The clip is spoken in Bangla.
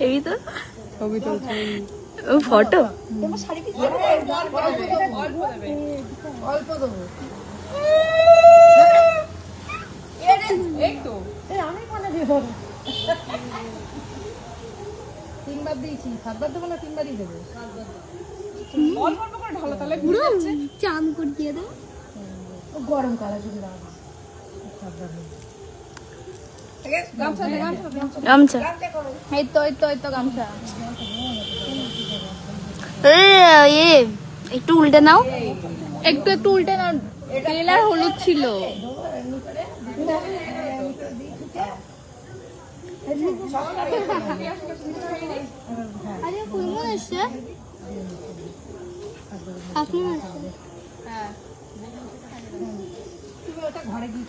এই তো ফটো অল্প দেবো তিনবার দিয়েছি, সাতবার দেবো না তিনবারই দেবো? চাম করে দিয়ে দাও। গরম কালা যদি গামছা এই তো এই তো এই তো গামছা। একটু উল্টে নাও, একটু একটু উল্টে নাও, তেল আর হলুদ ছিল। আরে কুলমন এসছে, আপনি তুমি ওটা ঘরে গিয়ে